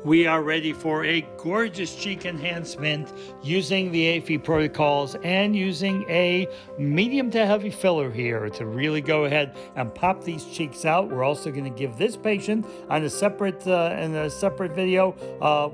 We are ready for a gorgeous cheek enhancement using the AAFE protocols and using a medium to heavy filler here to really go ahead and pop these cheeks out. We're also going to give this patient on a separate video.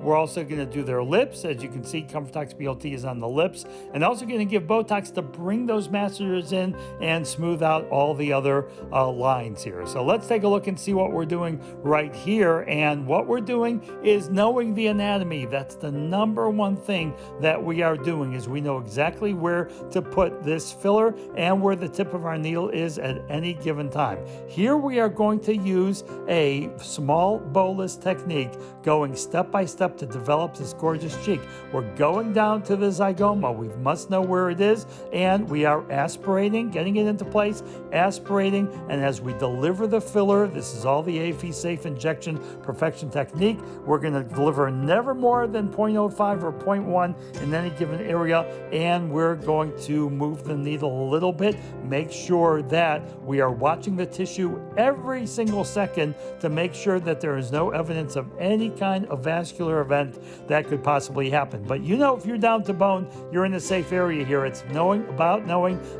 We're also going to do their lips. As you can see, Botox BLT is on the lips, and also going to give Botox to bring those masseters in and smooth out all the other lines here. So let's take a look and see what we're doing right here. And what we're doing is knowing the anatomy. That's the number one thing that we are doing, is we know exactly where to put this filler and where the tip of our needle is at any given time. Here we are going to use a small bolus technique, going step by step to develop this gorgeous cheek. We're going down to the zygoma. We must know where it is, and we are aspirating, getting it into place, aspirating, and as we deliver the filler, this is all the AAFE safe injection perfection technique. We're going to deliver never more than 0.05 or 0.1 in any given area, and we're going to move the needle a little bit. Make sure that we are watching the tissue every single second to make sure that there is no evidence of any kind of vascular event that could possibly happen. But you know, if you're down to bone, you're in a safe area here. It's knowing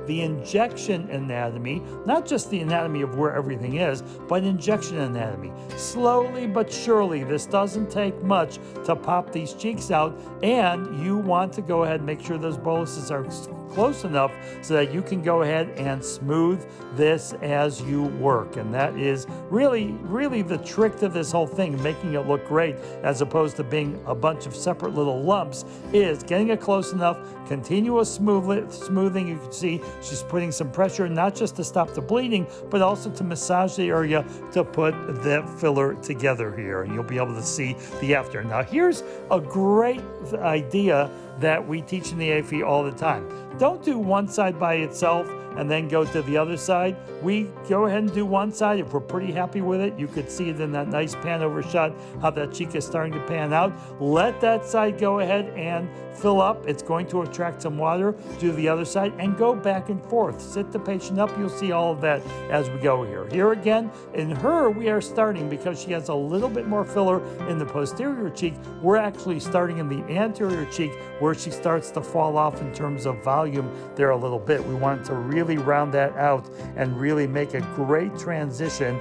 the injection anatomy, not just the anatomy of where everything is, but injection anatomy. Slowly but surely, this doesn't take much to pop these cheeks out, and you want to go ahead and make sure those boluses are close enough so that you can go ahead and smooth this as you work. And that is really the trick to this whole thing, making it look great as opposed to being a bunch of separate little lumps, is getting it close enough, continuous smoothing. You can see she's putting some pressure, not just to stop the bleeding, but also to massage the area to put the filler together here. And you'll be able to see the after. Now here's a great idea that we teach in the AAFE all the time. Don't do one side by itself and then go to the other side. We go ahead and do one side. If we're pretty happy with it, you could see it in that nice pan over shot, how that cheek is starting to pan out. Let that side go ahead and fill up. It's going to attract some water. Do the other side and go back and forth. Sit the patient up. You'll see all of that as we go here. Here again, in her, we are starting, because she has a little bit more filler in the posterior cheek, we're actually starting in the anterior cheek, where she starts to fall off in terms of volume there a little bit. We want to really round that out and really make a great transition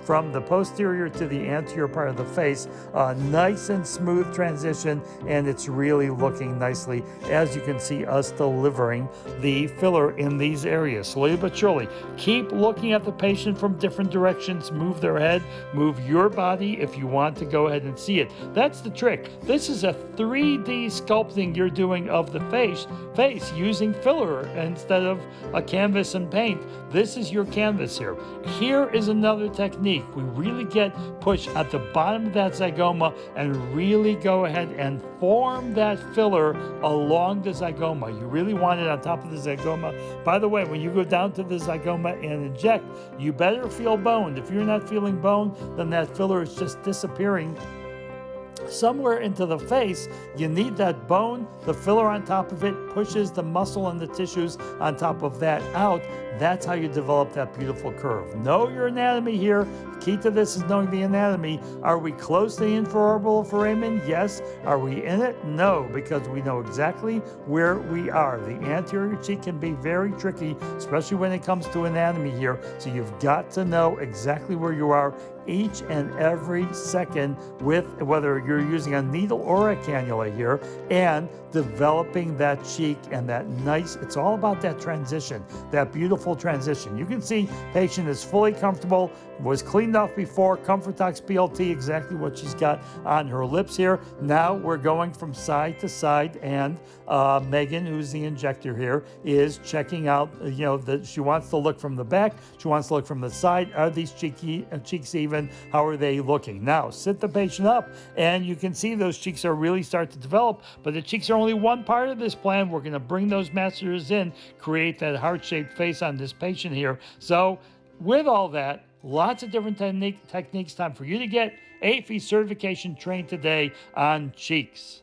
from the posterior to the anterior part of the face. Nice and smooth transition, and it's really looking nicely, as you can see us delivering the filler in these areas. Slowly but surely, keep looking at the patient from different directions. Move their head, move your body if you want to go ahead and see it. That's the trick. This is a 3D sculpting you're doing of the face using filler instead of a canvas and paint. This is your canvas here. Here is another technique. We really get push at the bottom of that zygoma and really go ahead and form that filler along the zygoma. You really want it on top of the zygoma. By the way, when you go down to the zygoma and inject, you better feel boned. If you're not feeling bone, then that filler is just disappearing somewhere into the face. You need that bone. The filler on top of it pushes the muscle and the tissues on top of that out. That's how you develop that beautiful curve. Know your anatomy here. Key to this is knowing the anatomy. Are we close to the infraorbital foramen? Yes. Are we in it? No, because we know exactly where we are. The anterior cheek can be very tricky, especially when it comes to anatomy here. So you've got to know exactly where you are each and every second, with whether you're using a needle or a cannula here, and developing that cheek and that nice, it's all about that transition, that beautiful transition. You can see patient is fully comfortable, was cleaned off before, Botox BLT, exactly what she's got on her lips here. Now we're going from side to side, and Megan, who's the injector here, is checking out, that she wants to look from the back, she wants to look from the side. Are these cheeks even? How are they looking? Now sit the patient up, and you can see those cheeks are really start to develop, but the cheeks are only one part of this plan. We're going to bring those masseters in, create that heart-shaped face on this patient here. So with all that, lots of different techniques. Time for you to get AAFE certification trained today on cheeks.